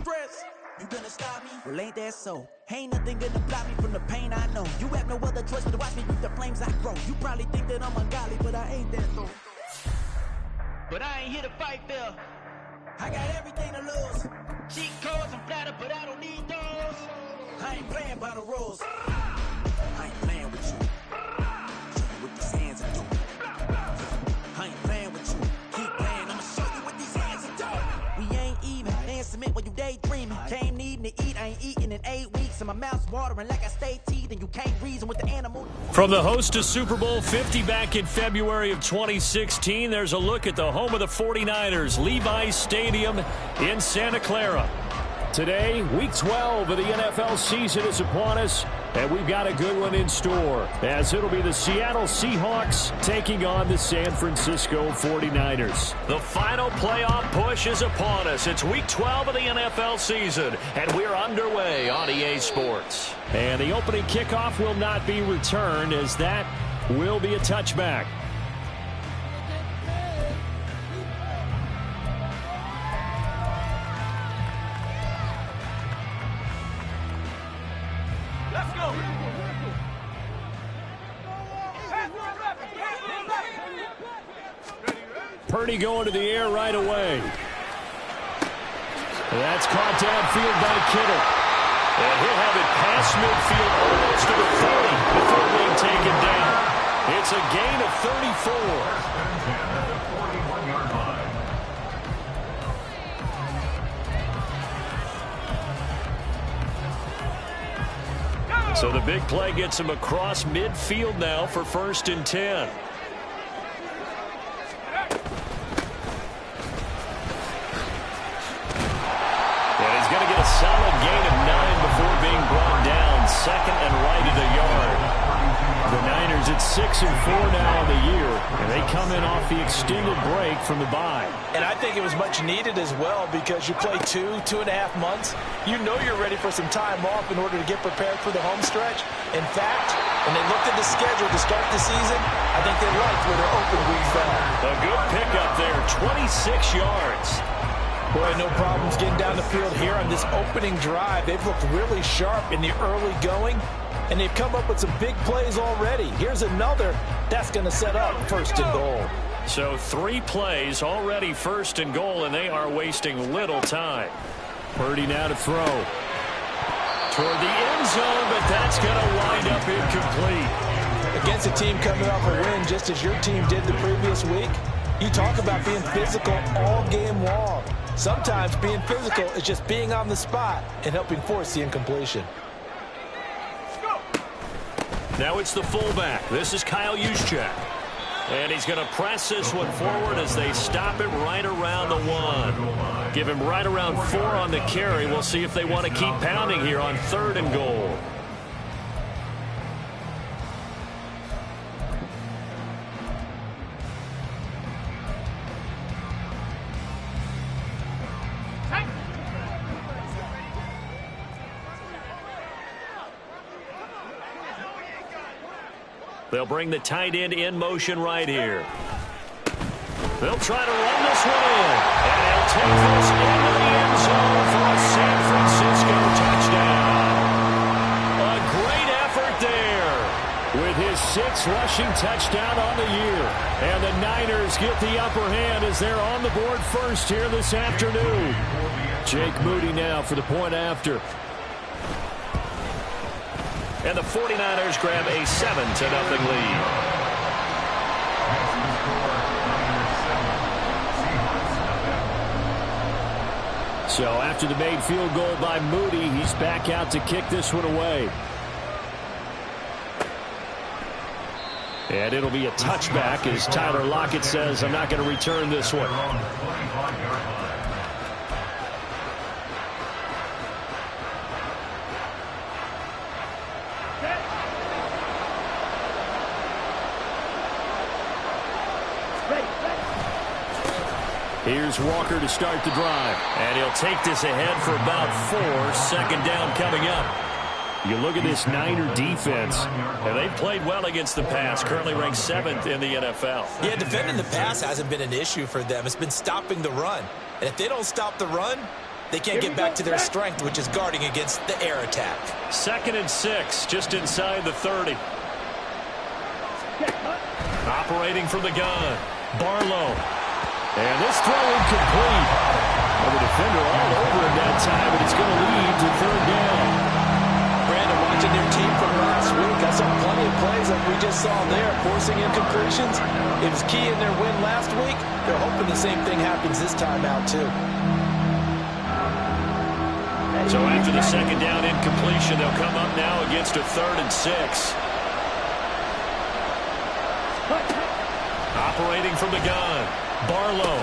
You gonna stop me? Well, ain't that so? Ain't nothing gonna block me from the pain I know. You have no other choice but to watch me reap the flames I grow. You probably think that I'm ungodly, but I ain't that though. But I ain't here to fight fair. I got everything to lose. Cheat codes and flatter, but I don't need those. I ain't playing by the rules. I ain't playing with you. Show you what these hands are doing. I ain't playing with you. Keep playing, I'ma show you what these hands are doing. We ain't even. They ain't submit when you daydreaming. Came needing to eat, I ain't eating in 8 weeks. And my mouth's watering like I stay teeth. And you can't reason with the animal. From the host to Super Bowl 50 back in February of 2016, there's a look at the home of the 49ers, Levi's Stadium in Santa Clara. Today, Week 12 of the NFL season is upon us, and we've got a good one in store, as it'll be the Seattle Seahawks taking on the San Francisco 49ers. The final playoff push is upon us. It's Week 12 of the NFL season, and we're underway on EA Sports. And the opening kickoff will not be returned, as that will be a touchback. Purdy going to the air right away. That's caught downfield by Kittle. And he'll have it past midfield almost to the 40 before being taken down. It's a gain of 34. So the big play gets him across midfield now for 1st and 10. Solid gain of 9 before being brought down. 2nd and right at a yard. The Niners at 6-4 now on the year, and they come in off the extended break from the bye. And I think it was much needed as well, because you play 2.5 months. You know you're ready for some time off in order to get prepared for the home stretch. In fact, when they looked at the schedule to start the season, I think they liked where their open week fell. A good pickup there, 26 yards. Boy, no problems getting down the field here on this opening drive. They've looked really sharp in the early going, and they've come up with some big plays already. Here's another that's going to set up 1st and goal. So 3 plays already 1st and goal, and they are wasting little time. Purdy now to throw. Toward the end zone, but that's going to wind up incomplete. Against a team coming off a win just as your team did the previous week, you talk about being physical all game long. Sometimes being physical is just being on the spot and helping force the incompletion. Now it's the fullback. This is Kyle Juszczyk. And he's going to press this one forward as they stop it right around the 1. Give him right around 4 on the carry. We'll see if they want to keep pounding here on 3rd and goal. They'll bring the tight end in motion right here. They'll try to run this one in. And they'll take this into the end zone for a San Francisco touchdown. A great effort there with his 6th rushing touchdown on the year. And the Niners get the upper hand as they're on the board first here this afternoon. Jake Moody now for the point after. And the 49ers grab a 7-0 lead. So after the made field goal by Moody, he's back out to kick this one away. And it'll be a touchback as Tyler Lockett says, I'm not going to return this one. Here's Walker to start the drive. And he'll take this ahead for about 4. 2nd down coming up. You look at this Niner defense, and they've played well against the pass, currently ranked 7th in the NFL. Yeah, defending the pass hasn't been an issue for them. It's been stopping the run. And if they don't stop the run, They can't get back to their strength, which is guarding against the air attack. 2nd and 6, just inside the 30. Operating from the gun, Barlow. And this throw incomplete. Well, the defender all over him that time, but it's going to lead to 3rd down. Brandon, watching their team from last week, I saw plenty of plays like we just saw there, forcing incompletions. It was key in their win last week. They're hoping the same thing happens this time out, too. So after the 2nd down incompletion, they'll come up now against a 3rd and 6. Operating from the gun, Barlow.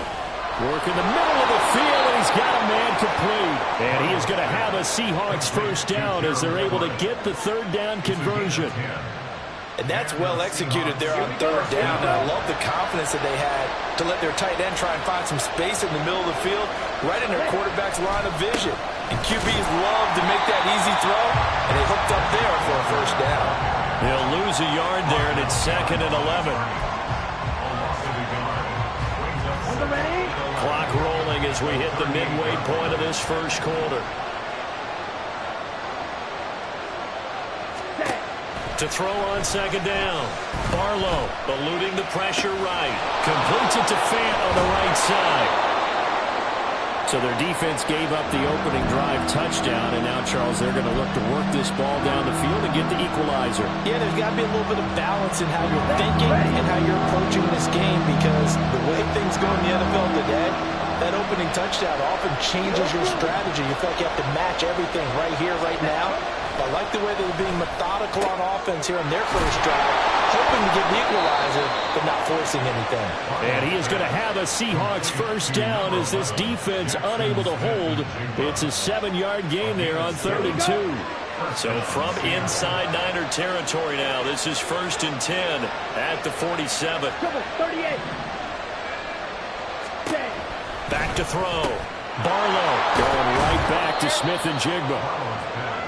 Working the middle of the field, and he's got a man complete. And he is going to have a Seahawks 1st down as they're able to get the 3rd down conversion. And that's well executed there on 3rd down. And I love the confidence that they had to let their tight end try and find some space in the middle of the field, right in their quarterback's line of vision. And QBs love to make that easy throw, and they hooked up there for a 1st down. They'll lose a yard there, and it's 2nd and 11. Clock rolling as we hit the midway point of this 1st quarter. To throw on 2nd down. Barlow eluding the pressure right. Completes it to Fant on the right side. So their defense gave up the opening drive touchdown, and now, Charles, they're going to look to work this ball down the field and get the equalizer. Yeah, there's got to be a little bit of balance in how you're thinking and how you're approaching this game, because the way things go in the NFL today, that opening touchdown often changes your strategy. You feel like you have to match everything right here, right now. I like the way they're being methodical on offense here in their 1st drive, hoping to get the equalizer, but not forcing anything. And he is going to have a Seahawks 1st down as this defense unable to hold. It's a 7-yard gain there on 3rd and 2. So from inside Niner territory now, this is 1st and 10 at the 47. Back to throw. Barlow going right back to Smith and Jigba.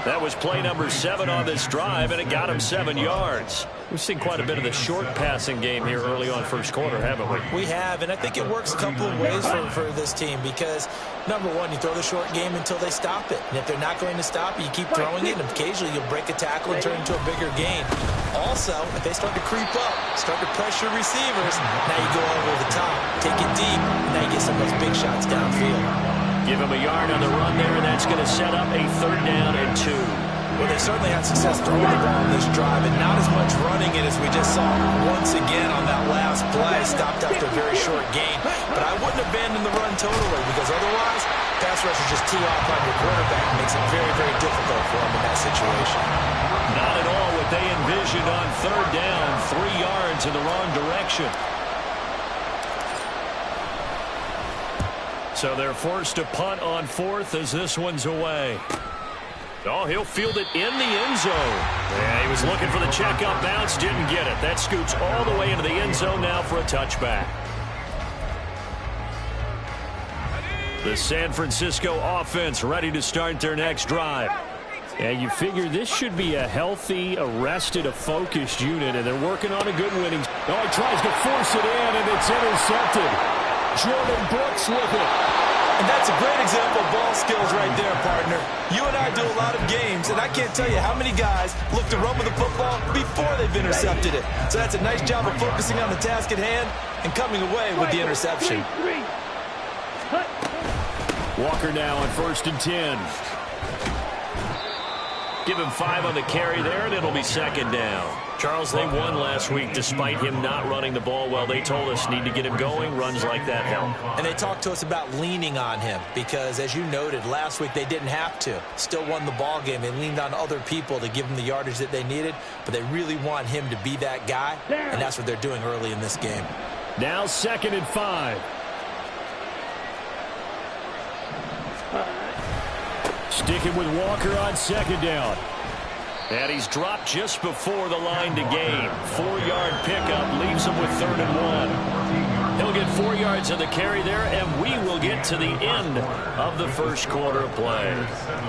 That was play number 7 on this drive, and it got him 7 yards. We've seen quite a bit of the short passing game here early on 1st quarter, haven't we? We have, and I think it works a couple of ways for this team, because, number one, you throw the short game until they stop it. And if they're not going to stop it, you keep throwing it, and occasionally you'll break a tackle and turn it into a bigger gain. Also, if they start to creep up, start to pressure receivers, now you go over the top, take it deep, and now you get some of those big shots downfield. Give him a yard on the run there, and that's going to set up a 3rd down and 2. Well, they certainly had success throwing the ball on this drive, and not as much running it as we just saw once again on that last play. Stopped after a very short gain. But I wouldn't abandon the run totally, because otherwise, pass rushers just tee off on your quarterback. It makes it very, very difficult for him in that situation. Not at all what they envisioned on 3rd down. 3 yards in the wrong direction. So they're forced to punt on 4th as this one's away. Oh, he'll field it in the end zone. Yeah, he was looking for the check-up bounce, didn't get it. That scoots all the way into the end zone now for a touchback. The San Francisco offense ready to start their next drive. And you figure this should be a healthy, arrested, a focused unit, and they're working on a good winning. Oh, he tries to force it in, and it's intercepted. Jordan Brooks with it. And that's a great example of ball skills right there, partner. You and I do a lot of games, and I can't tell you how many guys look to run with the football before they've intercepted it. So that's a nice job of focusing on the task at hand and coming away with the interception. Walker now on 1st and 10. Give him 5 on the carry there, and it'll be 2nd down. Charles, they won last week despite him not running the ball well. They told us need to get him going. Runs like that help. And they talked to us about leaning on him because, as you noted, last week they didn't have to. Still won the ball game. They leaned on other people to give them the yardage that they needed, but they really want him to be that guy, and that's what they're doing early in this game. Now 2nd and 5. Sticking with Walker on 2nd down. And he's dropped just before the line to gain. 4-yard pickup leaves him with 3rd and 1. He'll get 4 yards of the carry there, and we will get to the end of the 1st quarter of play.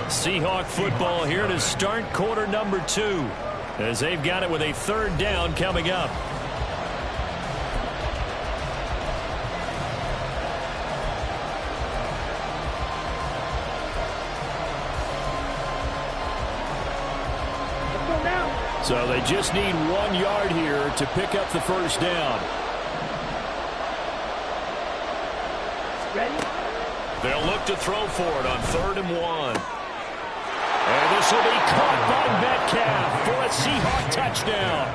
Seahawk football here to start quarter number 2, as they've got it with a 3rd down coming up. So they just need 1 yard here to pick up the first down. Ready? They'll look to throw for it on 3rd and 1. And this will be caught by Metcalf for a Seahawk touchdown.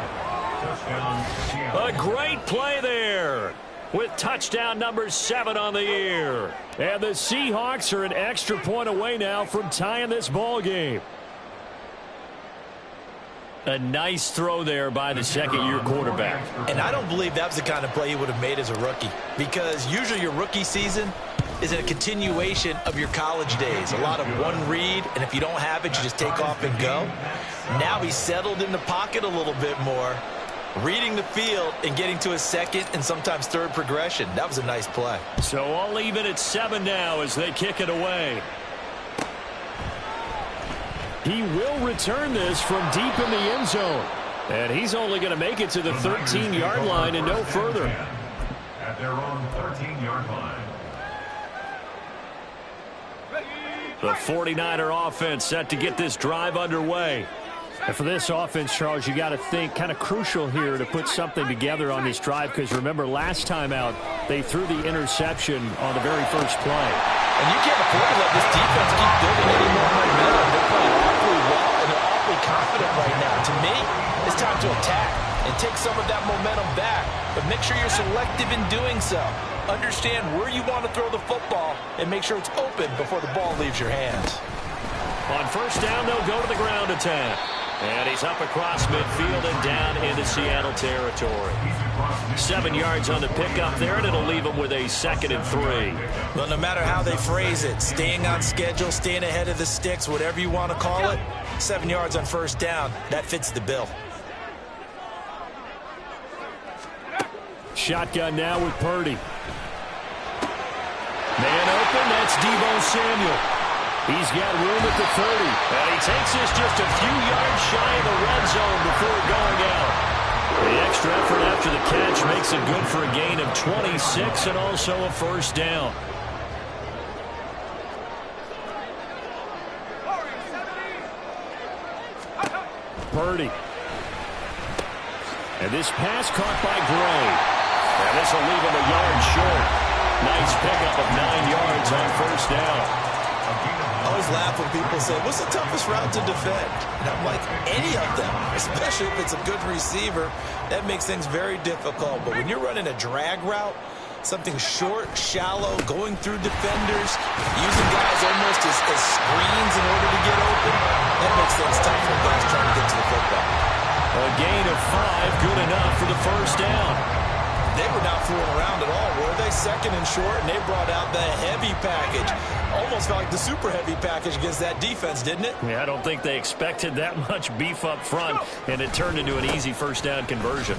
A great play there with touchdown number 7 on the year. And the Seahawks are an extra point away now from tying this ball game. A nice throw there by the second-year quarterback. And I don't believe that was the kind of play he would have made as a rookie, because usually your rookie season is a continuation of your college days. A lot of one read, and if you don't have it, you just take off and go. Now he's settled in the pocket a little bit more, reading the field and getting to his second and sometimes third progression. That was a nice play. So all even at 7 now as they kick it away. He will return this from deep in the end zone. And he's only going to make it to the 13-yard line and no further. At their own 13-yard line. The 49er offense set to get this drive underway. And for this offense, Charles, you got to think kind of crucial here to put something together on this drive, because remember last time out they threw the interception on the very first play. And you can't afford to let this defense keep building any more momentum. They're playing awfully well, and they're awfully confident right now. To me, it's time to attack and take some of that momentum back, but make sure you're selective in doing so. Understand where you want to throw the football and make sure it's open before the ball leaves your hands. On first down, they'll go to the ground attack. And he's up across midfield and down into Seattle territory. 7 yards on the pickup there, and it'll leave him with a 2nd and 3. Well, no matter how they phrase it, staying on schedule, staying ahead of the sticks, whatever you want to call it, 7 yards on first down, that fits the bill. Shotgun now with Purdy. Man open, that's Deebo Samuel. He's got room at the 30. And he takes this just a few yards shy of the red zone before going out. The extra effort after the catch makes it good for a gain of 26 and also a first down. Purdy. And this pass caught by Gray. And this will leave him a yard short. Nice pickup of 9 yards on first down. I always laugh when people say, what's the toughest route to defend? And I'm like, any of them, especially if it's a good receiver. That makes things very difficult. But when you're running a drag route, something short, shallow, going through defenders, using guys almost as screens in order to get open, that makes things tough for guys trying to get to the football. A gain of 5, good enough for the first down. They were not fooling around at all, were they? 2nd and short, and they brought out the heavy package. Almost felt like the super heavy package against that defense, didn't it? Yeah, I don't think they expected that much beef up front, and it turned into an easy first down conversion.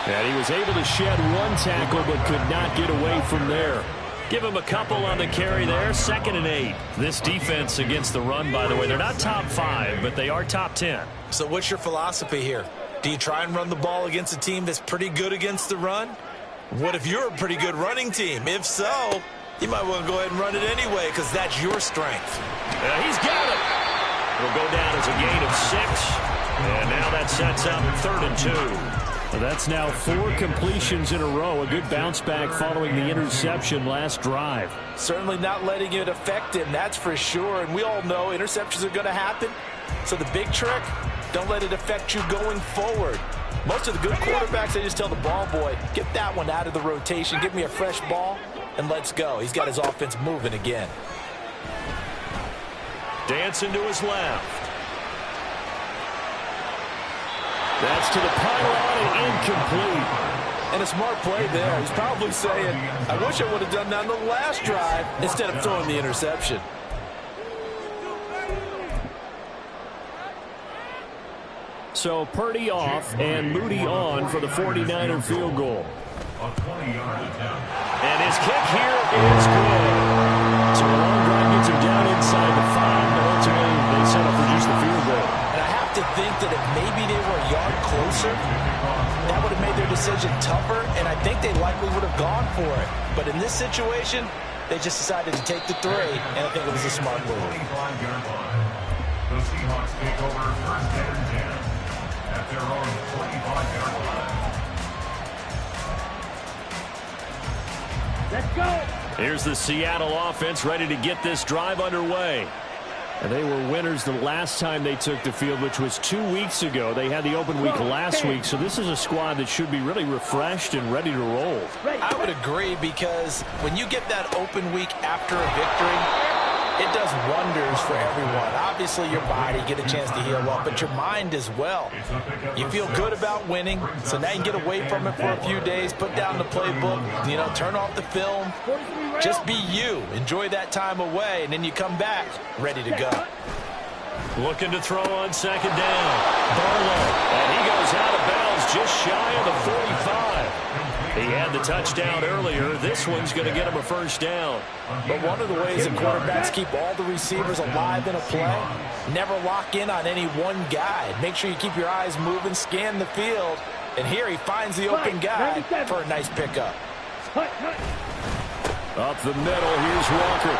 And he was able to shed 1 tackle, but could not get away from there. Give him a couple on the carry there, 2nd and 8. This defense against the run, by the way, they're not top 5, but they are top 10. So what's your philosophy here? Do you try and run the ball against a team that's pretty good against the run? What if you're a pretty good running team? If so, you might want to go ahead and run it anyway, because that's your strength. He's got it. It'll go down as a gain of 6. And now that sets up 3rd and 2. Well, that's now 4 completions in a row. A good bounce back following the interception last drive. Certainly not letting it affect him, that's for sure. And we all know interceptions are going to happen. So the big trick, don't let it affect you going forward. Most of the good quarterbacks, they just tell the ball boy, get that one out of the rotation, give me a fresh ball, and let's go. He's got his offense moving again. Dancing to his left. That's to the pylon and incomplete. And a smart play there. He's probably saying, I wish I would have done that on the last drive instead of throwing the interception. So Purdy off and Moody on for the 49er field goal. And his kick here is good. So the long drive gets him down inside the 5, but ultimately they settle for just the field goal. And I have to think that if maybe they were a yard closer, that would have made their decision tougher, and I think they likely would have gone for it. But in this situation, they just decided to take the 3, and I think it was a smart move. take over first and 10 at their own 25-yard line. Let's go. Here's the Seattle offense ready to get this drive underway. And they were winners the last time they took the field, which was 2 weeks ago. They had the open week last week, so this is a squad that should be really refreshed and ready to roll. I would agree, because when you get that open week after a victory, it does wonders for everyone. Obviously, your body get a chance to heal up, but your mind as well. You feel good about winning, so now you get away from it for a few days, put down the playbook, turn off the film. Just be you. Enjoy that time away, and then you come back ready to go. Looking to throw on second down. Barlow, and he goes out of bounds just shy of the 45. He had the touchdown earlier. This one's going to get him a first down. But one of the ways that quarterbacks keep all the receivers alive in a play, never lock in on any one guy. Make sure you keep your eyes moving, scan the field. And here he finds the open guy for a nice pickup. Up the middle, here's Walker.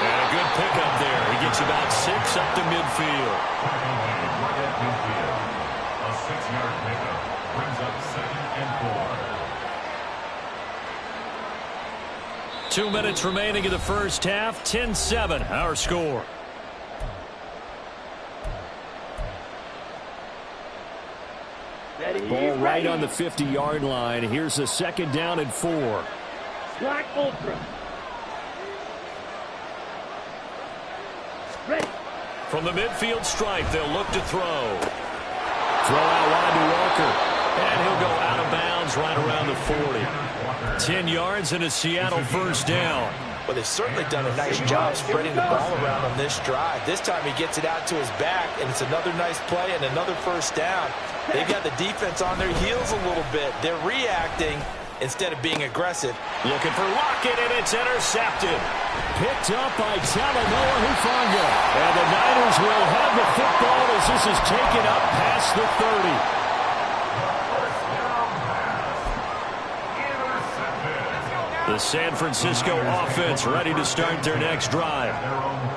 And a good pickup there. He gets about 6 up to midfield. Right at midfield. A 6-yard pickup brings up 2nd and 4. 2 minutes remaining in the first half. 10-7, our score. Ball right on the 50-yard line. Here's a 2nd down and 4. Black Ultra. Ready. From the midfield stripe, they'll look to throw. Throw out wide to Walker. And he'll go out of bounds right around the 40. 10 yards and a Seattle first down. Well, they've certainly done a nice job spreading the ball around on this drive. This time he gets it out to his back, and it's another nice play and another first down. They've got the defense on their heels a little bit. They're reacting instead of being aggressive. Looking for Lockett, and it's intercepted. Picked up by Talanoa Hufanga. And the Niners will have the football as this is taken up past the 30. The San Francisco offense ready to start their next drive.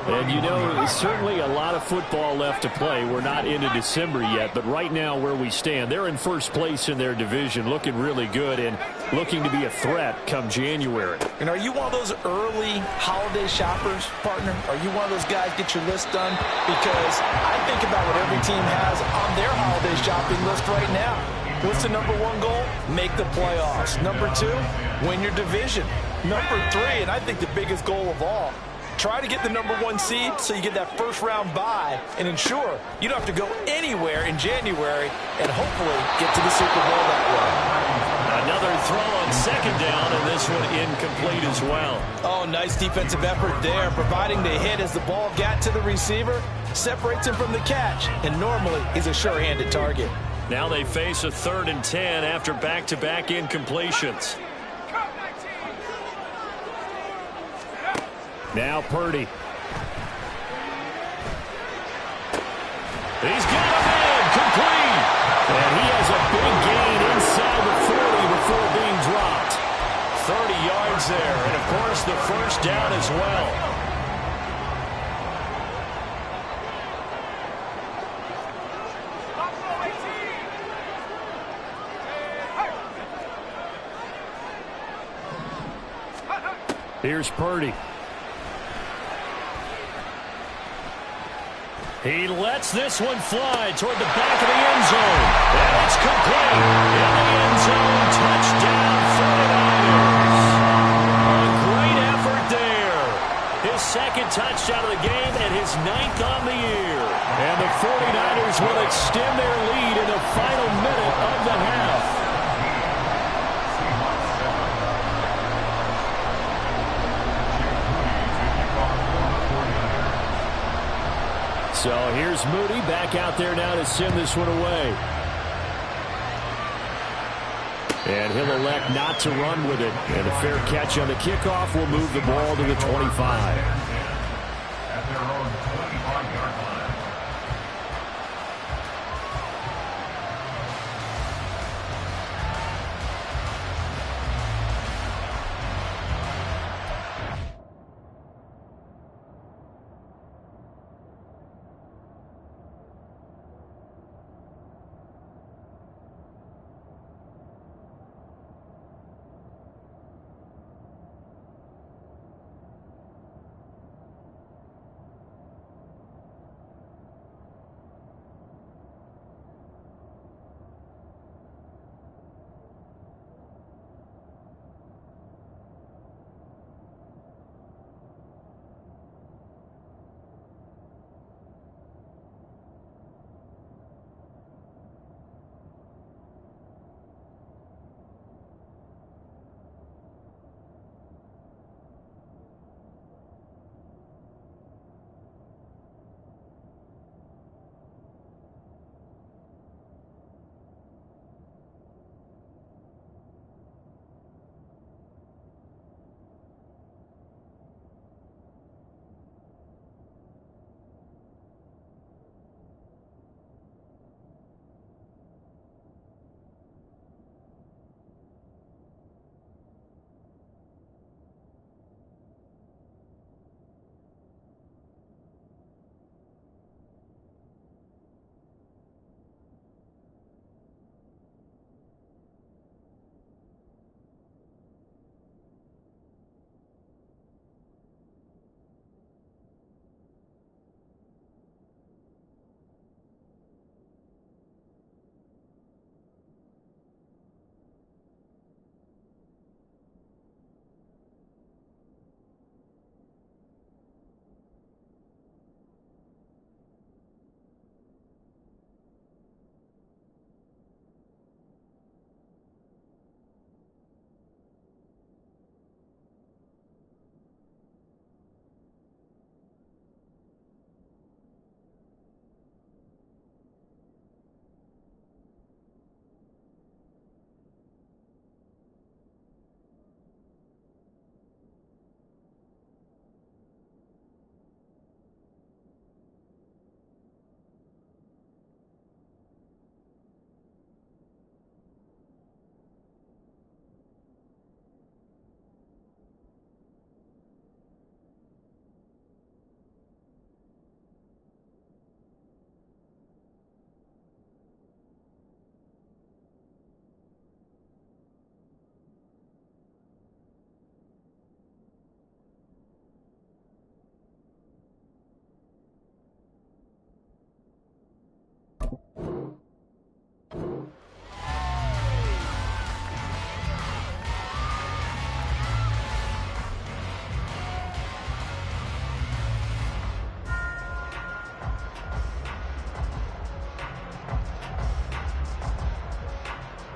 And certainly a lot of football left to play. We're not into December yet, but right now where we stand, they're in first place in their division, looking really good and looking to be a threat come January. And are you one of those early holiday shoppers, partner? Are you one of those guys get your list done? Because I think about what every team has on their holiday shopping list right now. What's the number 1 goal? Make the playoffs. Number 2, win your division. Number 3, and I think the biggest goal of all, try to get the number 1 seed so you get that first-round bye and ensure you don't have to go anywhere in January and hopefully get to the Super Bowl that way. Another throw on second down, and this one incomplete as well. Oh, nice defensive effort there, providing the hit as the ball got to the receiver, separates him from the catch, and normally he's a sure-handed target. Now they face a 3rd and 10 after back-to-back incompletions. Now Purdy. He's got a man complete. And he has a big gain inside the 40 before being dropped. 30 yards there, and of course the first down as well. Here's Purdy. He lets this one fly toward the back of the end zone. And it's complete. In the end zone, touchdown 49ers. A great effort there. His 2nd touchdown of the game and his 9th on the year. And the 49ers will extend their lead in the final minute of the half. So here's Moody back out there now to send this one away. And he'll elect not to run with it. And a fair catch on the kickoff will move the ball to the 25. At their own 25-yard line.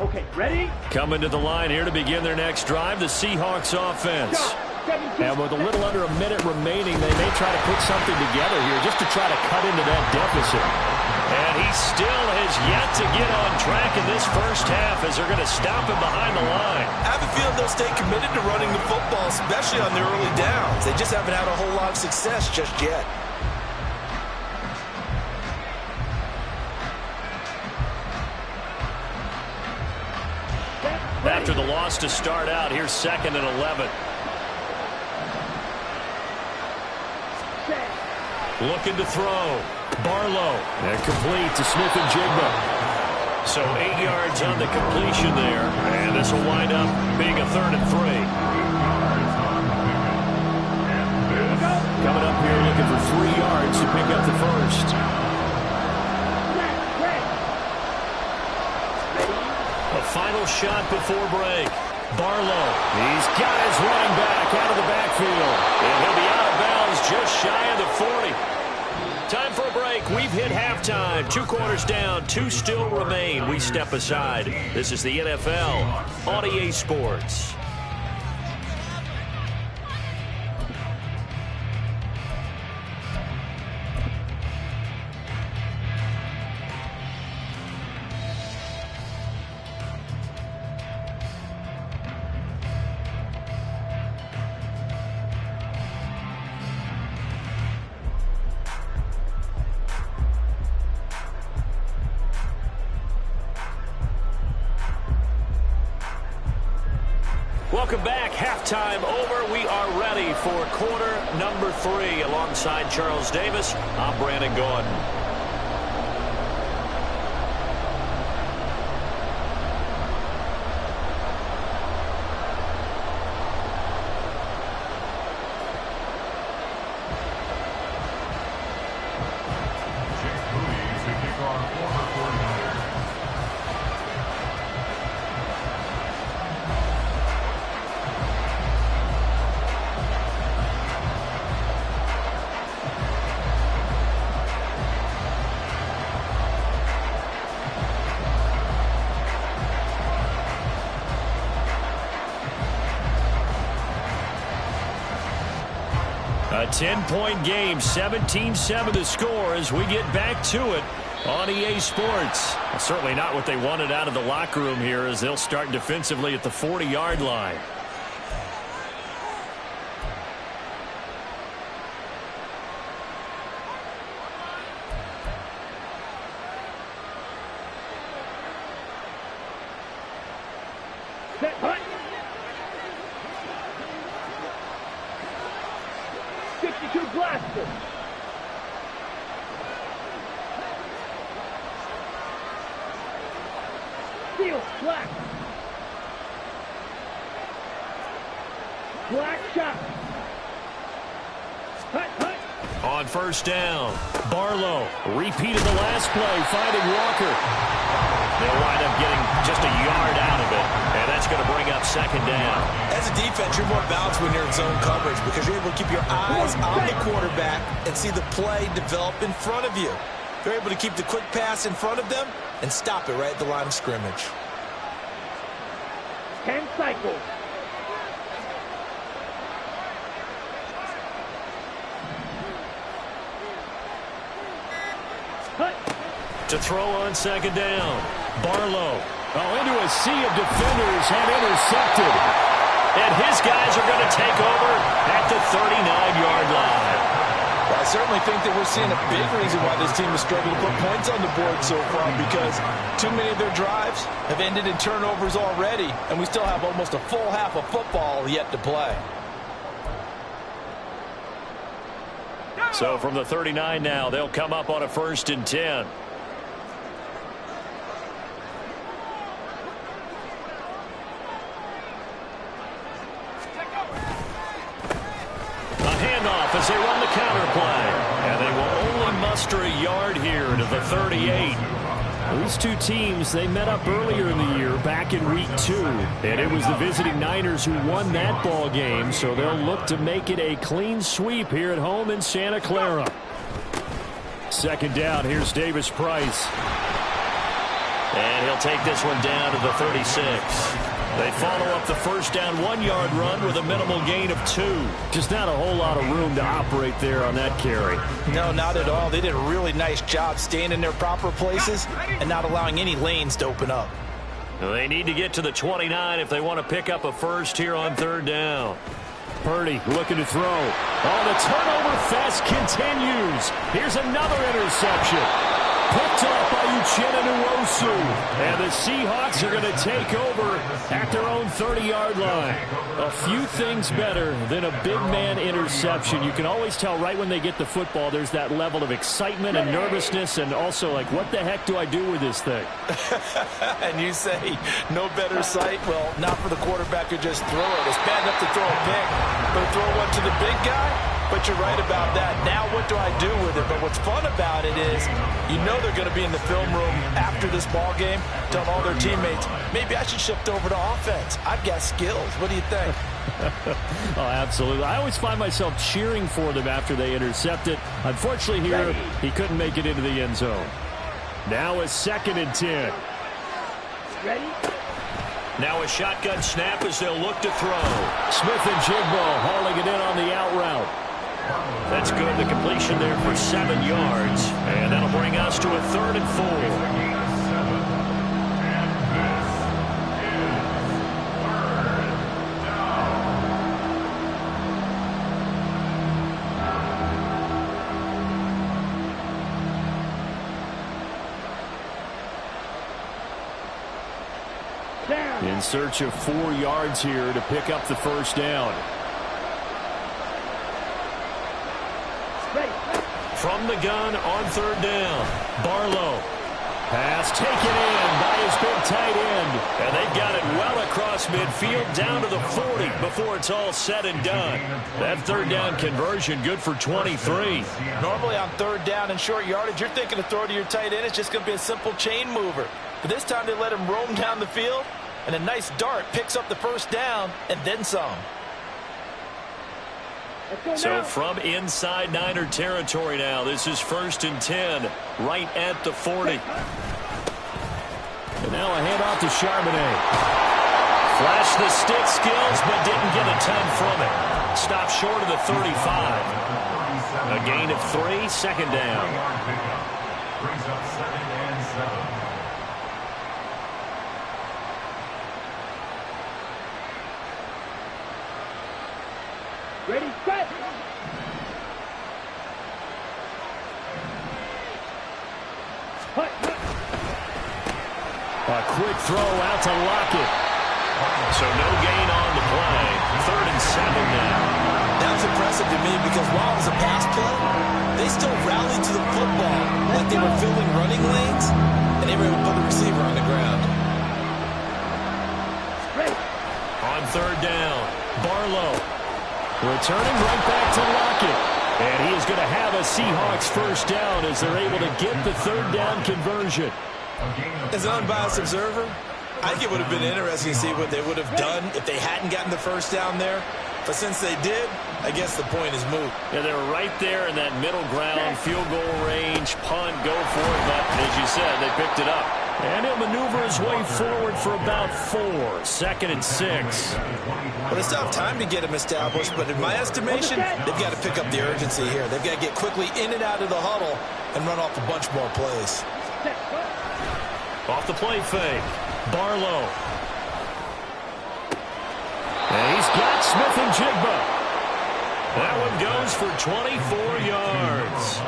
Okay, ready? Coming to the line here to begin their next drive, the Seahawks offense. And with a little under a minute remaining, they may try to put something together here just to try to cut into that deficit. And he still has yet to get on track in this first half as they're going to stop him behind the line. I have a feeling they'll stay committed to running the football, especially on their early downs. They just haven't had a whole lot of success just yet. After the loss to start out, here's 2nd and 11. Looking to throw. Barlow. And complete to Smith and Jigba. So 8 yards on the completion there. And this will wind up being a 3rd and 3. Coming up here looking for 3 yards to pick up the first. A final shot before break. Barlow. He's got his running back out of the backfield. And he'll be out of bounds just shy of the 40. Time for a break. We've hit halftime. 2 quarters down. 2 still remain. We step aside. This is the NFL on EA Sports. Welcome back. Halftime over. We are ready for quarter number 3. Alongside Charles Davis, I'm Brandon Gordon. A 10-point game, 17-7 to score as we get back to it on EA Sports. Certainly not what they wanted out of the locker room here as they'll start defensively at the 40-yard line. Set, punt. 62 blaster. Seal, black. Black shot. Hut, hut. On first down, Barlow repeated the last play, finding Walker. They'll wind up getting just a yard out of it, and that's going to bring up 2nd down. As a defense, you're more balanced when you're in zone coverage because you're able to keep your eyes on the quarterback and see the play develop in front of you. You're able to keep the quick pass in front of them and stop it right at the line of scrimmage. 10 cycles. Hut. To throw on 2nd down, Barlow. Into a sea of defenders and intercepted. And his guys are going to take over at the 39-yard line. Well, I certainly think that we're seeing a big reason why this team is struggling to put points on the board so far because too many of their drives have ended in turnovers already, and we still have almost a full half of football yet to play. So from the 39 now, they'll come up on a 1st and 10. As they run the counter play. And they will only muster a yard here to the 38. These two teams, they met up earlier in the year, back in week 2. And it was the visiting Niners who won that ball game, so they'll look to make it a clean sweep here at home in Santa Clara. 2nd down, here's Davis Price. And he'll take this one down to the 36. They follow up the first down 1-yard run with a minimal gain of 2. Just not a whole lot of room to operate there on that carry. No, not at all. They did a really nice job staying in their proper places and not allowing any lanes to open up. They need to get to the 29 if they want to pick up a first here on 3rd down. Purdy looking to throw. Oh, the turnover fest continues. Here's another interception. Picked off by Uchenna Nwosu. And the Seahawks are going to take over at their own 30-yard line. A few things better than a big man interception. You can always tell right when they get the football, there's that level of excitement and nervousness and also like, what the heck do I do with this thing? And you say, no better sight? Well, not for the quarterback who just throw it. It's bad enough to throw a pick, but throw one to the big guy? But you're right about that. Now what do I do with it? But what's fun about it is you know they're going to be in the film room after this ball game telling all their teammates, maybe I should shift over to offense. I've got skills. What do you think? Oh, absolutely. I always find myself cheering for them after they intercept it. Unfortunately here, he couldn't make it into the end zone. Now a 2nd and 10. Ready? Now a shotgun snap as they'll look to throw. Smith and Jigbo hauling it in on the out route. That's good. The completion there for 7 yards. And that'll bring us to a 3rd and 4. In search of 4 yards here to pick up the first down. From the gun on 3rd down, Barlow. Pass taken in by his big tight end. And they've got it well across midfield down to the 40 before it's all said and done. That 3rd down conversion good for 23. Normally on 3rd down and short yardage, you're thinking to throw to your tight end. It's just going to be a simple chain mover. But this time they let him roam down the field. And a nice dart picks up the first down and then some. So from inside Niner territory now, this is 1st and 10, right at the 40. And now a handoff to Charbonnet. Flashed the stick skills, but didn't get a ton from it. Stopped short of the 35. A gain of 3, 2nd down. Brings up 2nd and 7. Ready, set! A quick throw out to Lockett. So no gain on the play. 3rd and 7 now. That's impressive to me because while it was a pass play, they still rallied to the football like they were filling running lanes, and they were able to put the receiver on the ground. On 3rd down, Barlow. Returning right back to Lockett. And he is going to have a Seahawks first down as they're able to get the 3rd down conversion. As an unbiased observer, I think it would have been interesting to see what they would have done if they hadn't gotten the first down there. But since they did, I guess the point is moot. Yeah, they were right there in that middle ground, field goal range, punt, go for it. But as you said, they picked it up. And he'll maneuver his way forward for about 4. 2nd and 6. Well, they still have time to get him established, but in my estimation, they've got to pick up the urgency here. They've got to get quickly in and out of the huddle and run off a bunch more plays. Off the play fake, Barlow. And he's got Smith and Jigbo. That one goes for 24 yards.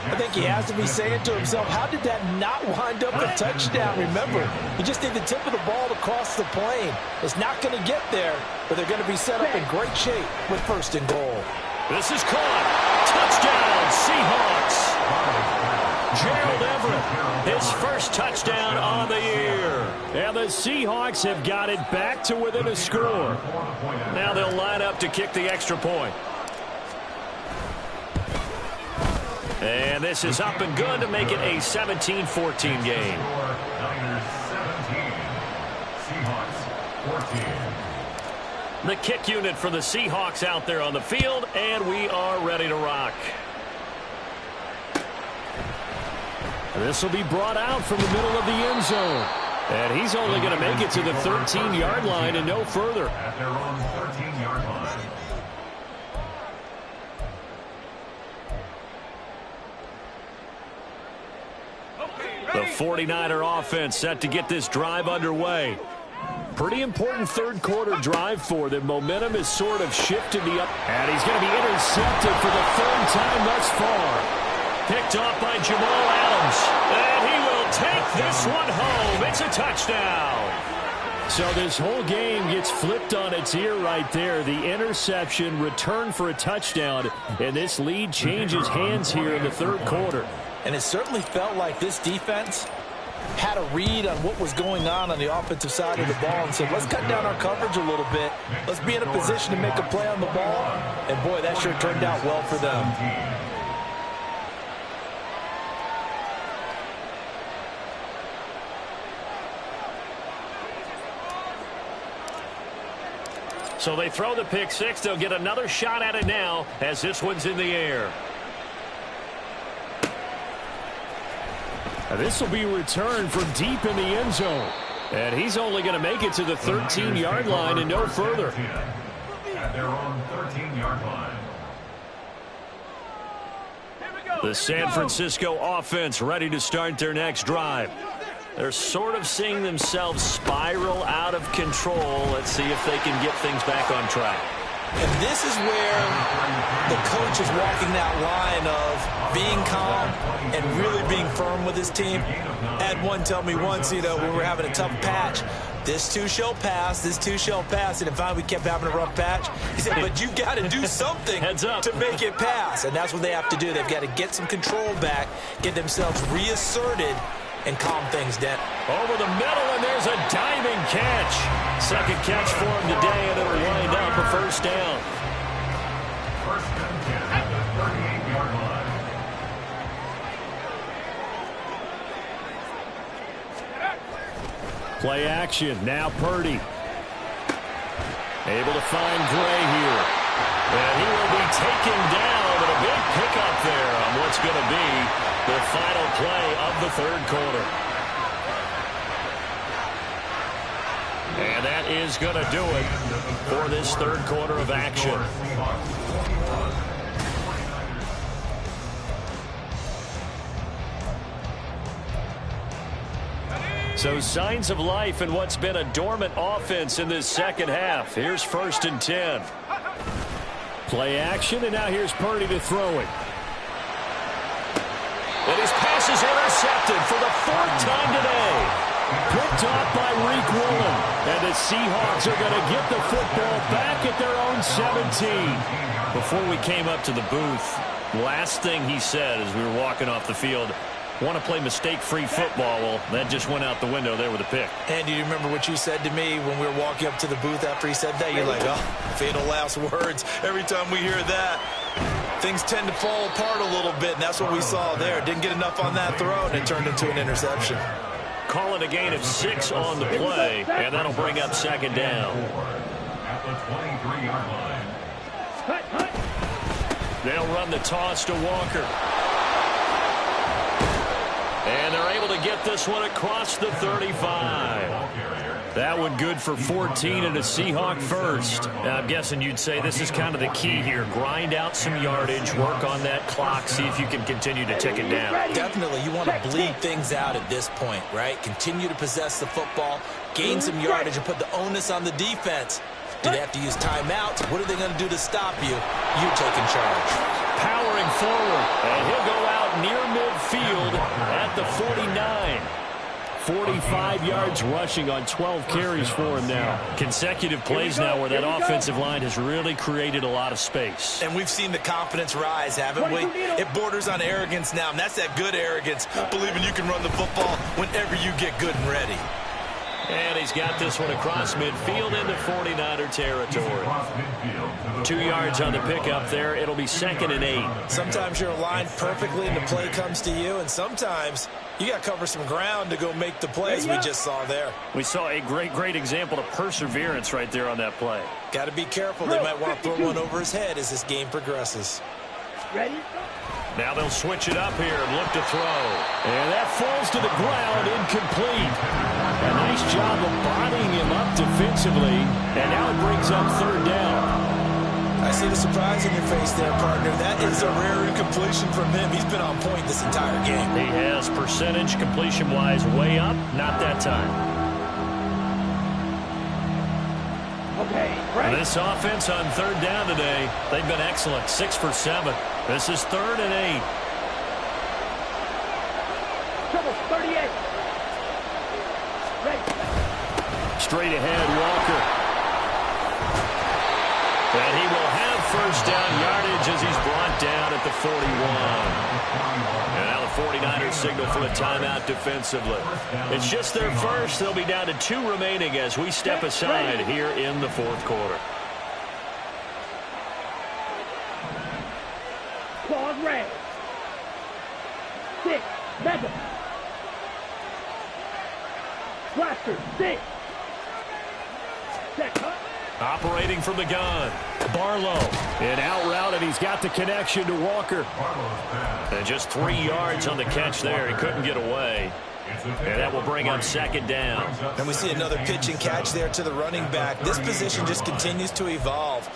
I think he has to be saying to himself, how did that not wind up a touchdown? Remember, you just need the tip of the ball to cross the plane. It's not going to get there, but they're going to be set up in great shape with 1st and goal. This is caught. Touchdown, Seahawks. Gerald Everett, his first touchdown on the year. And the Seahawks have got it back to within a score. Now they'll line up to kick the extra point. And this is up and good to make it a 17-14 game. Niners 17, Seahawks 14. The kick unit for the Seahawks out there on the field, and we are ready to rock. This will be brought out from the middle of the end zone. And he's only going to make it to the 13-yard line and no further. At their own 13-yard line. The 49er offense set to get this drive underway. Pretty important third-quarter drive for them. Momentum has sort of shifted the up. And he's going to be intercepted for the third time thus far. Picked off by Jamal Adams. And he will take this one home. It's a touchdown. So this whole game gets flipped on its ear right there. The interception, return for a touchdown, and this lead changes hands here in the third quarter. And it certainly felt like this defense had a read on what was going on the offensive side of the ball and said, let's cut down our coverage a little bit. Let's be in a position to make a play on the ball. And, boy, that sure turned out well for them. So they throw the pick six. They'll get another shot at it now as this one's in the air. This will be returned from deep in the end zone. And he's only going to make it to the 13-yard line and no further. At their own 13-yard line. The San Francisco offense ready to start their next drive. They're sort of seeing themselves spiral out of control. Let's see if they can get things back on track. And this is where the coach is walking that line of being calm and really being firm with his team. Had one tell me once, when we were having a tough patch, this too shall pass, this too shall pass. And finally we kept having a rough patch. He said, but you've got to do something to make it pass. And that's what they have to do. They've got to get some control back, get themselves reasserted, and calm things down. Over the middle, and there's a diving catch. Second catch for him today, and it'll wind up a first down. First and 10 at the 38-yard line. Play action. Now Purdy. Able to find Gray here. And he will be taken down, but a big pickup there on what's going to be the final play of the third quarter. And that is going to do it for this third quarter of action. So signs of life in what's been a dormant offense in this second half. Here's 1st and 10. Play action, and now here's Purdy to throw it. And his pass is intercepted for the fourth time today. Picked off by Reek Woolen. And the Seahawks are going to get the football back at their own 17. Before we came up to the booth, last thing he said as we were walking off the field, want to play mistake-free football. Well, that just went out the window there with a pick. And do you remember what you said to me when we were walking up to the booth after he said that? You're like, oh, fatal last words. Every time we hear that, things tend to fall apart a little bit, and that's what we saw there. Didn't get enough on that throw, and it turned into an interception. Calling a gain of 6 on the play, and that'll bring up second down. At the 23-yard line. They'll run the toss to Walker. And they're able to get this one across the 35. That one good for 14 and a Seahawk first. Now, I'm guessing you'd say this is kind of the key here. Grind out some yardage, work on that clock, see if you can continue to tick it down. Definitely. You want to bleed things out at this point, right? Continue to possess the football, gain some yardage, and put the onus on the defense. Do they have to use timeouts? What are they going to do to stop you? You're taking charge. Powering forward, and he'll go out near midfield at the 49. 45 yards rushing on 12 carries for him now. Consecutive plays now where that offensive line has really created a lot of space. And we've seen the confidence rise, haven't we? It borders on arrogance now, and that's that good arrogance, believing you can run the football whenever you get good and ready. And he's got this one across midfield into 49er territory. 2 yards on the pickup there. It'll be 2nd and 8. Sometimes you're aligned perfectly and the play comes to you, and sometimes you got to cover some ground to go make the plays we just saw there. We saw a great example of perseverance right there on that play. Got to be careful. They might want to throw one over his head as this game progresses. Ready? Now they'll switch it up here and look to throw. And that falls to the ground, incomplete. A nice job of bodying him up defensively, and now it brings up third down. I see the surprise in your face there, partner. That is a rare incompletion from him. He's been on point this entire game. He has percentage completion-wise way up, not that time. Okay, right. This offense on third down today, they've been excellent, 6 for 7. This is 3rd and 8. Trouble, 38. Ready. Straight ahead, Walker. And he will have first down yardage as he's brought down at the 41. And now the 49ers signal for a timeout defensively. It's just their first. They'll be down to 2 remaining as we step aside here in the 4th quarter. Claws red. 6. Mega. Blaster. 6. Check. Operating from the gun, Barlow. An out route, and he's got the connection to Walker. And just 3 yards on the catch there. He couldn't get away. And that will bring up 2nd down. And we see another pitch and catch there to the running back. This position just continues to evolve.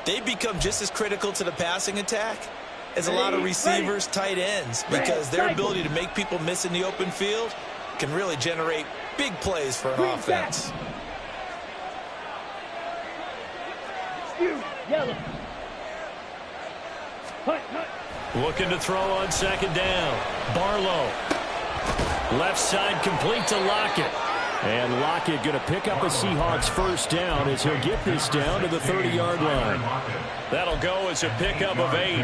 They've become just as critical to the passing attack as a lot of receivers, tight ends, because their ability to make people miss in the open field can really generate big plays for an offense. Yellow. Hut, hut. Looking to throw on 2nd down. Barlow. Left side complete to Lockett. And Lockett going to pick up a Seahawks first down as he'll get this down to the 30-yard line. That'll go as a pickup of 8.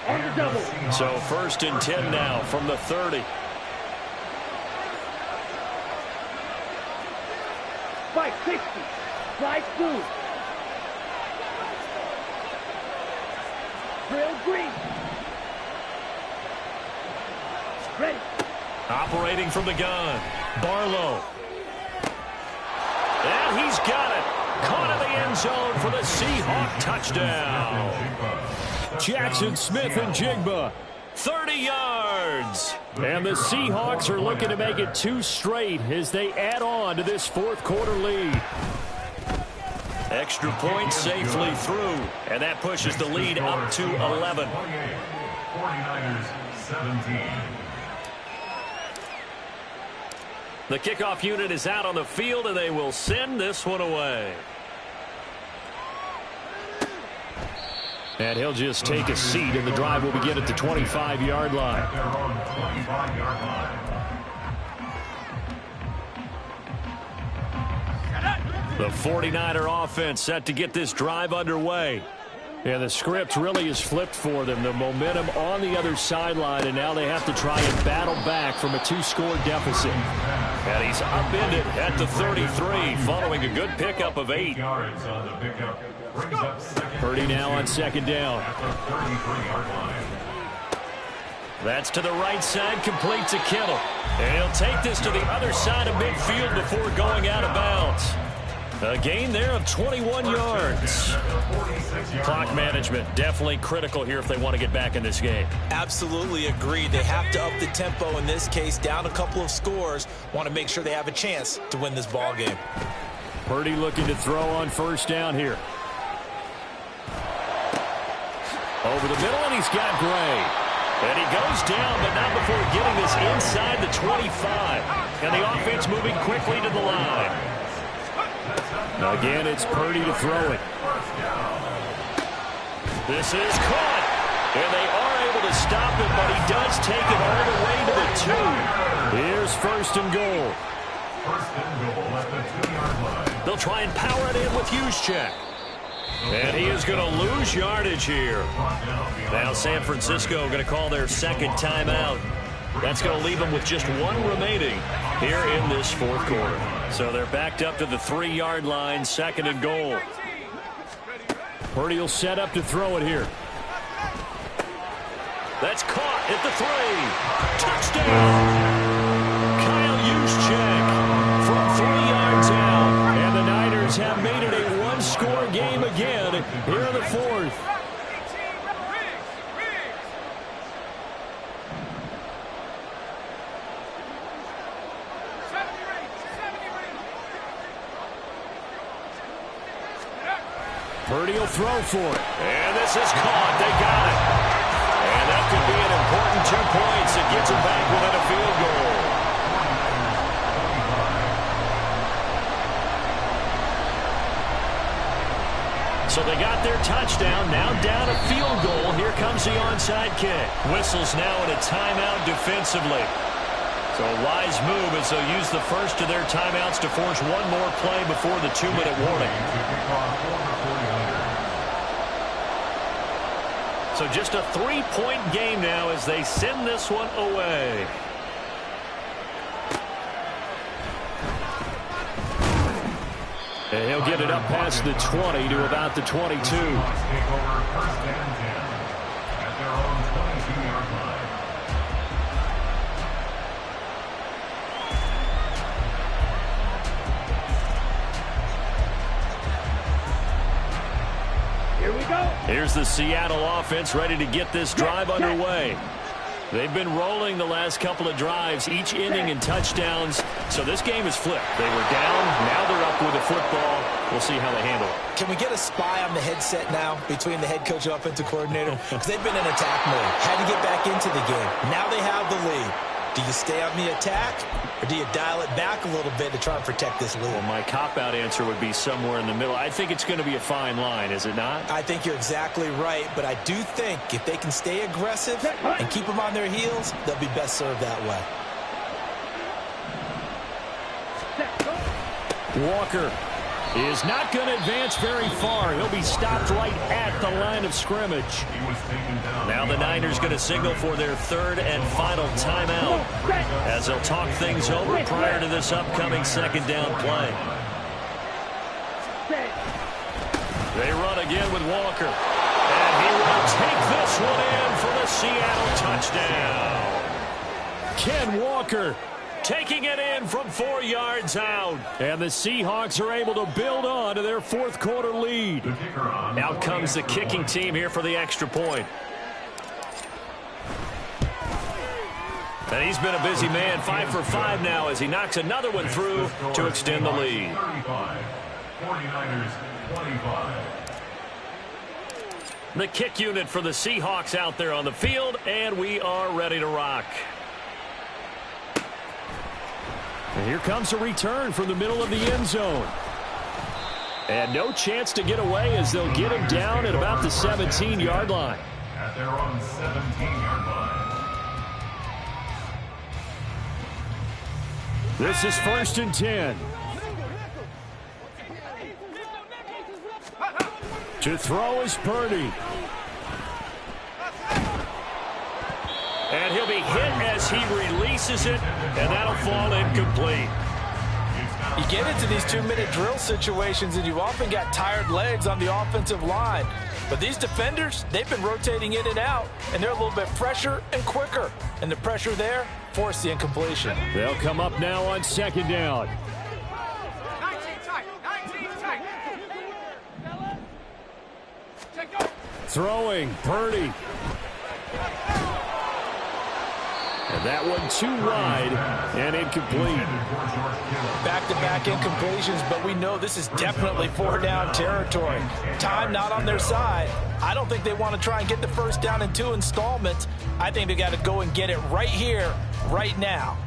On the double. So 1st and 10 now from the 30. Spike 60. Slide through. Drill green. Ready. Operating from the gun. Barlow. And he's got it. Caught in the end zone for the Seahawk touchdown. Jackson Smith and Jigba. 30 yards. And the Seahawks are looking to make it 2 straight as they add on to this 4th quarter lead. Extra point safely through, and that pushes the lead up to 11. 49ers 17. The kickoff unit is out on the field, and they will send this one away. And he'll just take a seat, and the drive will begin at the 25-yard line. At their own 25-yard line. The 49er offense set to get this drive underway. And the script really is flipped for them. The momentum on the other sideline, and now they have to try and battle back from a 2-score deficit. And he's upended at the 33 following a good pickup of 8. Yards on the pickup. Brings up 2nd. Purdy now on 2nd down. At the 33-yard line. That's to the right side, complete to Kittle. And he'll take this to the other side of midfield before going out of bounds. A gain there of 21 yards. Clock management definitely critical here if they want to get back in this game. Absolutely agreed. They have to up the tempo in this case, down a couple of scores. Want to make sure they have a chance to win this ball game. Purdy looking to throw on 1st down here. Over the middle, and he's got Gray. And he goes down, but not before getting this inside the 25. And the offense moving quickly to the line. Again, it's Purdy to throw it. This is caught. And they are able to stop it, but he does take it all the way to the 2. Here's 1st and goal. 1st and goal at the 2-yard line. They'll try and power it in with Juszczyk. And he is going to lose yardage here. Now San Francisco going to call their 2nd timeout. That's going to leave them with just 1 remaining here in this 4th quarter. So they're backed up to the 3-yard line, 2nd and goal. Purdy will set up to throw it here. That's caught at the 3. Touchdown! Kyle Juszczyk from 3 yards out. And the Niners have made it a 1-score game again here in the 4th. Purdy will throw for it. And this is caught. They got it. And that could be an important 2 points. It gets them back within a field goal. So they got their touchdown. Now down a field goal. Here comes the onside kick. Whistles now in a timeout defensively. So a wise move as they'll use the first of their timeouts to force one more play before the 2-minute warning. So just a 3-point game now as they send this one away. And he'll get it up past the 20 to about the 22. Here we go. Here's the Seattle offense ready to get this drive underway. They've been rolling the last couple of drives, each ending in touchdowns. So this game is flipped. They were down. Now they're up with the football. We'll see how they handle it. Can we get a spy on the headset now between the head coach and offensive coordinator? Because they've been in attack mode. Had to get back into the game. Now they have the lead. Do you stay on the attack, or do you dial it back a little bit to try and protect this lead? Well, my cop-out answer would be somewhere in the middle. I think it's going to be a fine line, is it not? I think you're exactly right, but I do think if they can stay aggressive and keep them on their heels, they'll be best served that way. Walker is not going to advance very far. He'll be stopped right at the line of scrimmage. Now the Niners going to signal for their third and final timeout as they'll talk things over prior to this upcoming second down play. They run again with Walker. And he will take this one in for the Seattle touchdown. Ken Walker taking it in from 4 yards out. And the Seahawks are able to build on to their fourth quarter lead. Out comes the kicking team here for the extra point. And he's been a busy man, 5 for 5 now as he knocks another one through to extend the lead. 49ers 25. The kick unit for the Seahawks out there on the field, and we are ready to rock. And here comes a return from the middle of the end zone. And no chance to get away as they'll get him down at about the 17-yard line. At their own 17-yard line. This is 1st and 10. To throw is Purdy. And he'll be hit as he releases it, and that'll fall incomplete. You get into these 2-minute drill situations, and you often got tired legs on the offensive line. But these defenders, they've been rotating in and out, and they're a little bit fresher and quicker. And the pressure there forced the incompletion. They'll come up now on second down. 19 tight. Throwing, Purdy. And that one too wide and incomplete. Back-to-back incompletions, but we know this is definitely 4-down territory. Time not on their side. I don't think they want to try and get the first down in 2 installments. I think they got to go and get it right here, right now.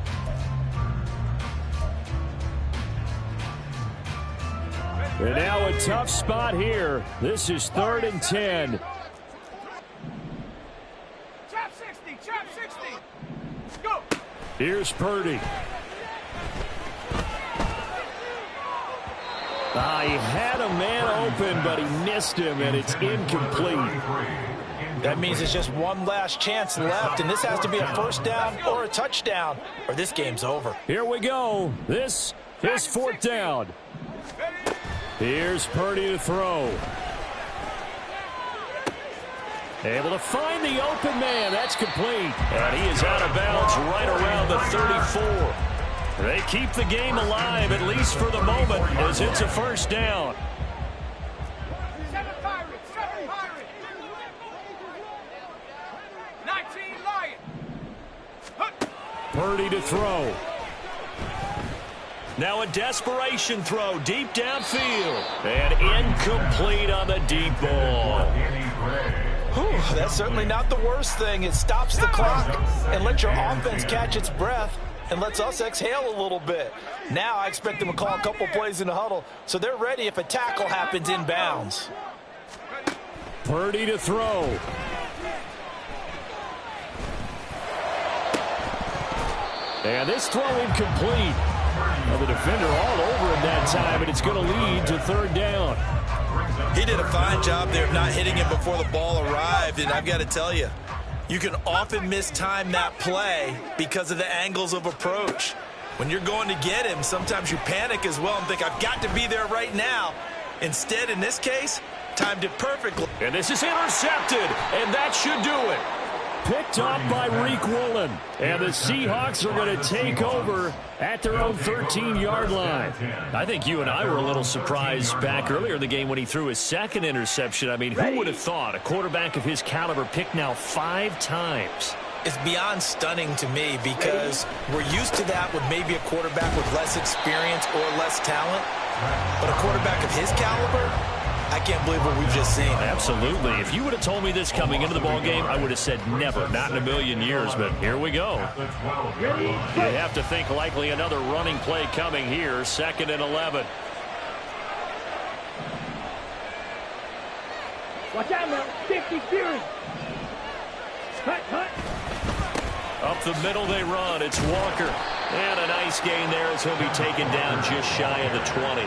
And now a tough spot here. This is 3rd and 10. Trap 60. Go. Here's Purdy. He had a man open, but he missed him, and it's incomplete. That means it's just one last chance left, and this has to be a first down or a touchdown, or this game's over. Here we go. This is 4th down. Here's Purdy to throw. Able to find the open man. That's complete. And he is out of bounds right around the 34. They keep the game alive, at least for the moment, as it's a first down. 7 Pirates. 19 Lions. Purdy to throw. Now a desperation throw deep downfield. And incomplete on the deep ball. Whew, that's certainly not the worst thing. It stops the clock and lets your offense catch its breath and lets us exhale a little bit. Now I expect them to call a couple plays in the huddle so they're ready if a tackle happens inbounds. Purdy to throw. And this throw incomplete. Well, the defender all over him that time, and it's going to lead to third down. He did a fine job there of not hitting him before the ball arrived, and I've got to tell you, you can often mistime that play because of the angles of approach. When you're going to get him, sometimes you panic as well and think, I've got to be there right now. Instead, in this case, timed it perfectly. And this is intercepted, and that should do it. Picked up by Reek Woolen. And the Seahawks are going to take over at their own 13-yard line. I think you and I were a little surprised back earlier in the game when he threw his second interception. I mean, who would have thought a quarterback of his caliber picked now 5 times? It's beyond stunning to me because we're used to that with maybe a quarterback with less experience or less talent. But a quarterback of his caliber, I can't believe what we've just seen. Absolutely. If you would have told me this coming into the ballgame, I would have said never, not in a million years, but here we go. You have to think likely another running play coming here, 2nd and 11. Watch out now. 50 Fury. Cut, cut. Up the middle they run. It's Walker. And a nice gain there as he'll be taken down just shy of the 20.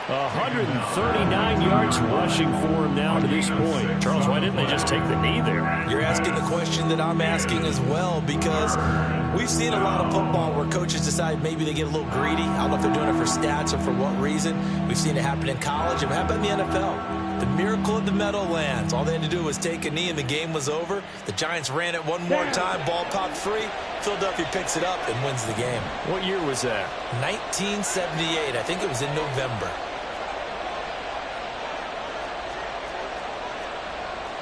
139 yards rushing for him now to this point. Charles, why didn't they just take the knee there? You're asking the question that I'm asking as well, because we've seen a lot of football where coaches decide maybe they get a little greedy. I don't know if they're doing it for stats or for what reason. We've seen it happen in college and happen in the NFL. The miracle of the Meadowlands. All they had to do was take a knee and the game was over. The Giants ran it one more time. Ball popped free. Philadelphia picks it up and wins the game. What year was that? 1978. I think it was in November.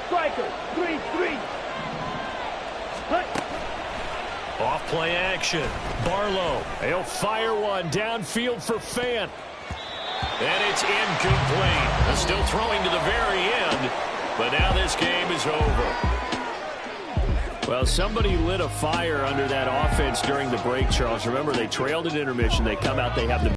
Striker. 3-3. Cut. Off play action. Barlow. He'll fire one downfield for Fant. And it's incomplete. They're still throwing to the very end, but now this game is over. Well, somebody lit a fire under that offense during the break, Charles. Remember, they trailed at intermission. They come out, they have the